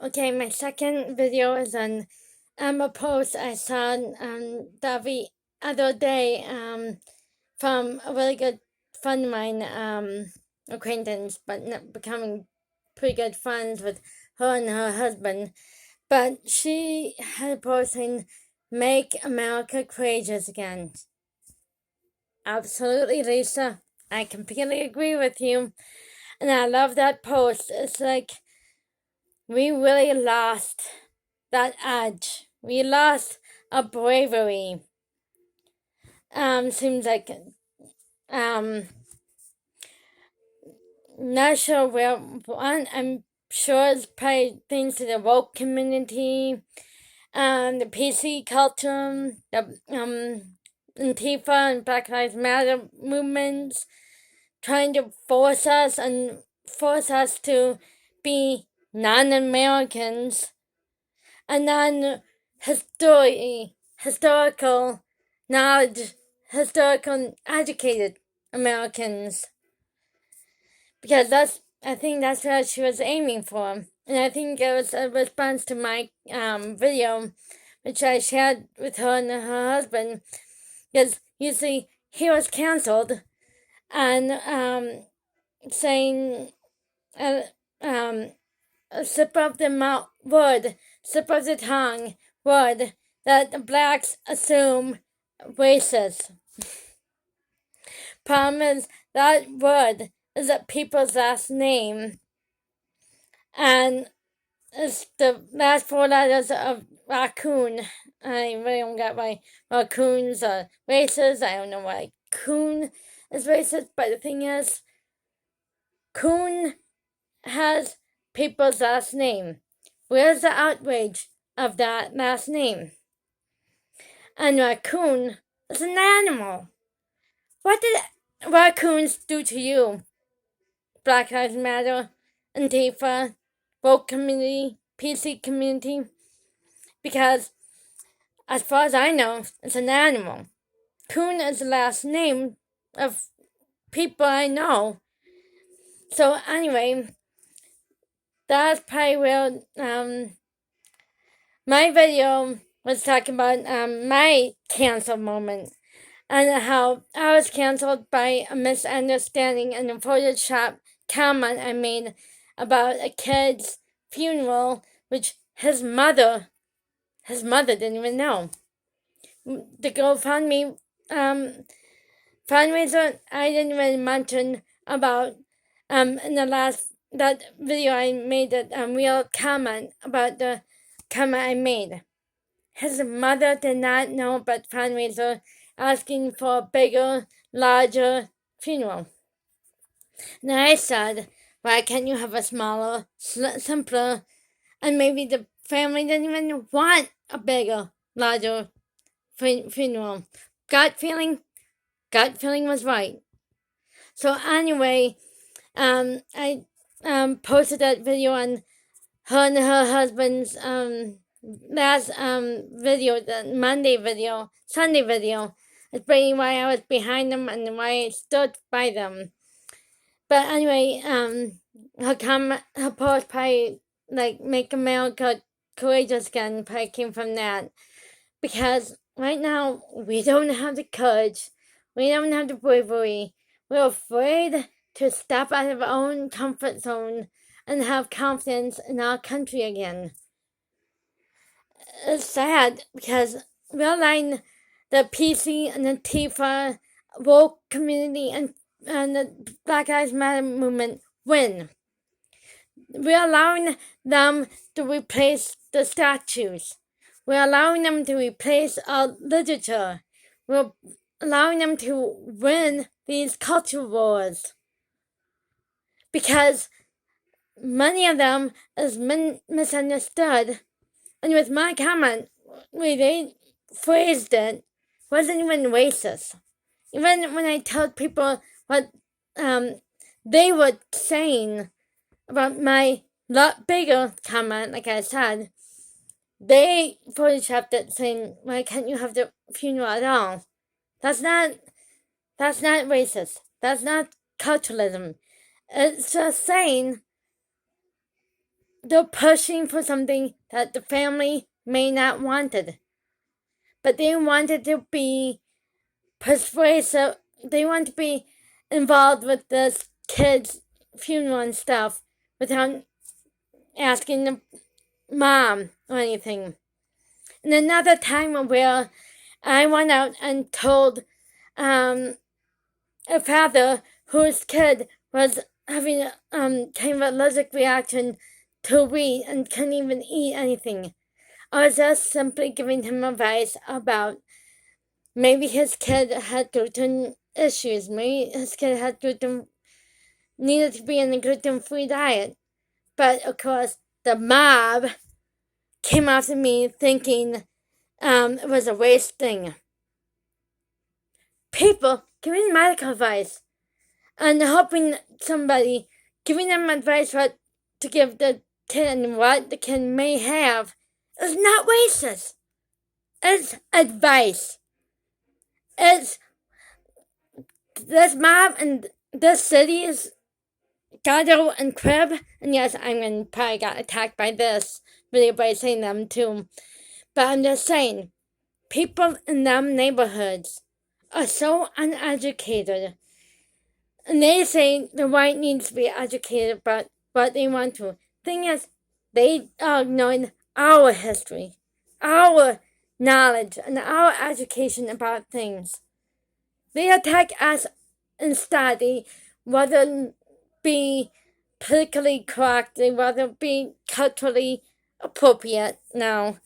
Okay, my second video is on a post I saw the other day from a really good friend of mine, acquaintance, but not becoming pretty good friends with her and her husband. But she had a post saying, "Make America courageous again." Absolutely, Lisa. I completely agree with you. And I love that post. It's like we really lost that edge. We lost our bravery. Seems like not sure where one. I'm sure it's probably things to the woke community, the PC culture, the Antifa and Black Lives Matter movements, trying to force us to be non-Americans and historical knowledge, historical educated Americans. Because I think that's what she was aiming for. And I think it was a response to my video, which I shared with her and her husband. Because you see, he was canceled and saying, a slip of the mouth word, slip of the tongue word that the blacks assume racist. Problem is that word is a people's last name, and it's the last four letters of raccoon. I really don't get why raccoons are racist. I don't know why coon is racist, but the thing is, coon has people's last name. Where's the outrage of that last name? And raccoon is an animal. What did raccoons do to you? Black Lives Matter, Antifa, woke community, PC community? Because as far as I know, it's an animal. Coon is the last name of people I know. So anyway, that's probably where my video was talking about my cancel moment and how I was canceled by a misunderstanding and a Photoshop comment I made about a kid's funeral, which his mother didn't even know. The GoFundMe fundraiser I didn't even mention about in the last that video I made that real comment about the comment I made. His mother did not know about fundraiser asking for a bigger, larger funeral. And I said, why can't you have a smaller, simpler, and maybe the family didn't even want a bigger, larger funeral. Gut feeling was right. So anyway, I posted that video on her and her husband's last video, the Sunday video, explaining why I was behind them and why I stood by them. But anyway, her post probably like "Make America Courageous Again" probably came from that, because right now we don't have the courage, we don't have the bravery, we're afraid to step out of our own comfort zone and have confidence in our country again. It's sad because we're letting the PC and the Antifa woke community and the Black Lives Matter movement win. We're allowing them to replace the statues. We're allowing them to replace our literature. We're allowing them to win these culture wars. Because many of them is misunderstood. And with my comment, where they phrased it, wasn't even racist. Even when I told people what they were saying about my lot bigger comment, like I said, they photoshopped it saying, why can't you have the funeral at all? That's not racist. That's not culturalism. It's just saying they're pushing for something that the family may not wanted. But they wanted to be persuasive. They want to be involved with this kid's funeral and stuff without asking the mom or anything. And another time where I went out and told a father whose kid was having kind of an allergic reaction to wheat and couldn't even eat anything. I was just simply giving him advice about maybe his kid had gluten issues. Maybe his kid had needed to be in a gluten-free diet. But of course, the mob came after me thinking it was a waste thing. People giving medical advice and helping somebody, giving them advice what to give the kid and what the kid may have is not racist. It's advice. It's this mob and this city's Gado and Crib, and yes, I'm gonna probably got attacked by this video by saying them too. But I'm just saying, people in them neighborhoods are so uneducated. And they say the white needs to be educated about what they want to. Thing is, they are ignoring our history, our knowledge, and our education about things. They attack us instead. They rather be politically correct, they rather be culturally appropriate now.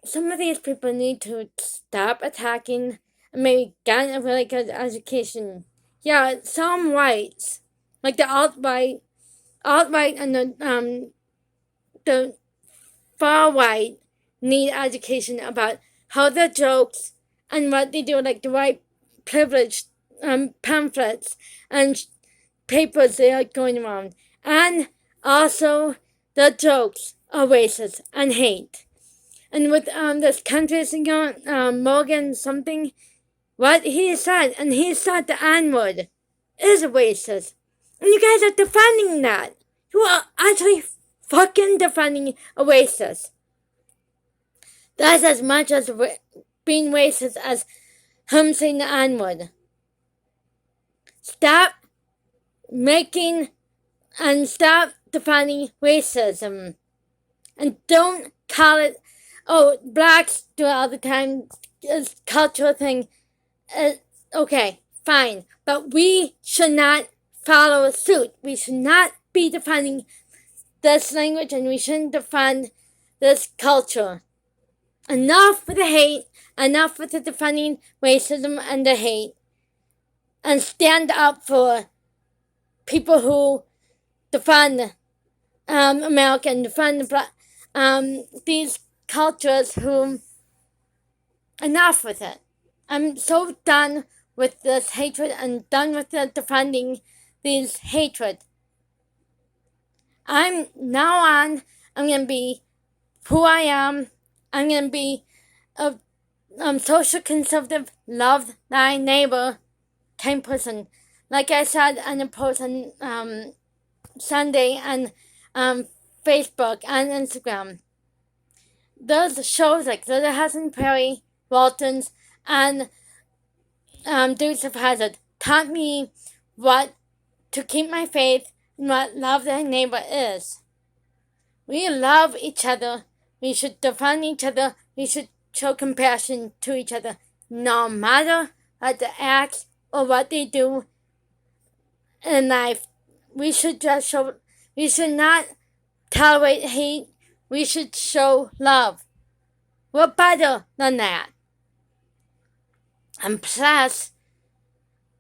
Some of these people need to stop attacking and maybe get a really good education. Yeah, some whites, like the alt-right and the far right need education about how the jokes and what they do, like the white privilege pamphlets and papers they are going around. And also the jokes are racist and hate. And with this country singer, Morgan something, what he said, and he said the N-word is racist. And you guys are defending that. You are actually fucking defending a racist. That's as much as being racist as him saying the N-word. Stop making and stop defining racism. And don't call it, oh, blacks do it all the time, it's a cultural thing. Okay, fine. But we should not follow suit. We should not be defining this language and we shouldn't define this culture. Enough with the hate, enough with the defining racism and the hate. And stand up for people who defend America and defend these cultures who enough with it. I'm so done with this hatred and done with the defending these hatred. I'm going to be who I am. I'm going to be a social conservative, love thy neighbor kind person. Like I said on a post on Sunday on Facebook and Instagram. Those shows like the Hudson Perry, Waltons, and Dukes of Hazzard taught me what to keep my faith and what love thy neighbor is. We love each other. We should defend each other. We should show compassion to each other, no matter what the acts or what they do in life. We should not tolerate hate. We should show love. We're better than that. And plus,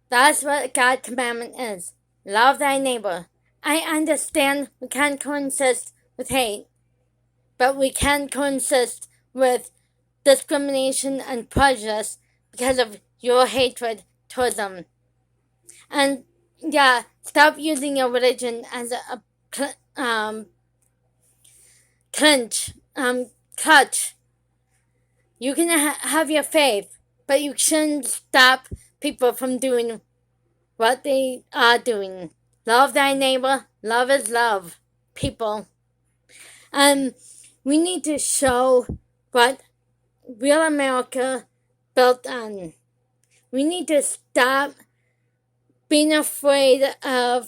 that's what God's commandment is. Love thy neighbor. I understand we can't coexist with hate, but we can coexist with discrimination and prejudice because of your hatred towards them. And yeah, stop using your religion as a clutch. You can have your faith, but you shouldn't stop people from doing what they are doing. Love thy neighbor. Love is love, people. We need to show what real America built on. We need to stop being afraid of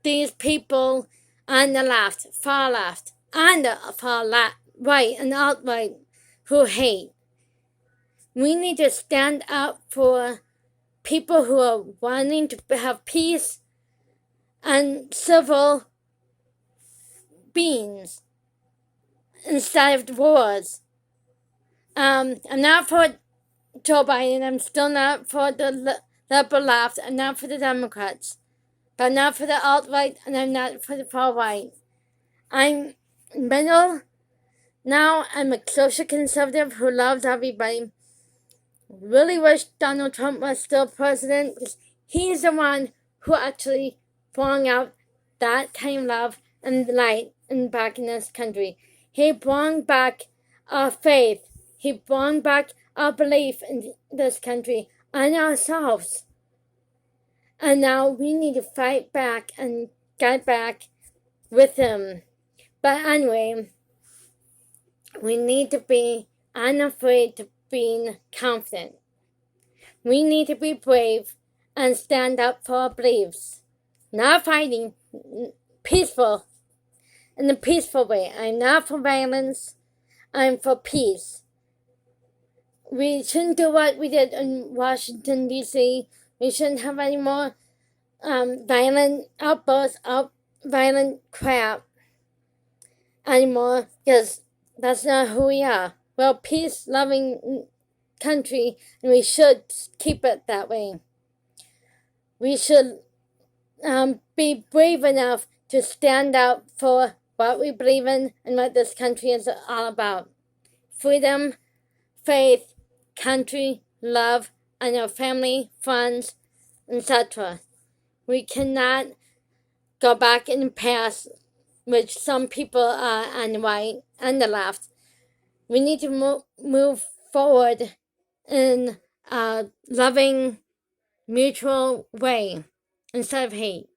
these people on the left, far left, and the far right and alt-right who hate. We need to stand up for people who are wanting to have peace and civil beings instead of wars. I'm not for Joe Biden. I'm still not for the liberal left. I'm not for the Democrats. But I'm not for the alt-right, and I'm not for the far right. I'm middle. Now I'm a social conservative who loves everybody. Really wish Donald Trump was still president, because he's the one who actually brought out that kind of love and light back in this country. He brought back our faith. He brought back our belief in this country and ourselves. And now we need to fight back and get back with him. But anyway, we need to be unafraid to being confident. We need to be brave and stand up for our beliefs. Not fighting, peaceful, in a peaceful way. I'm not for violence. I'm for peace. We shouldn't do what we did in Washington, D.C. We shouldn't have any more violent outbursts, violent crap anymore, because that's not who we are. We're a peace-loving country, and we should keep it that way. We should be brave enough to stand up for what we believe in and what this country is all about. Freedom, faith, country, love, and our family, friends, etc. We cannot go back in the past, which some people are on the right and the left. We need to move forward in a loving, mutual way instead of hate.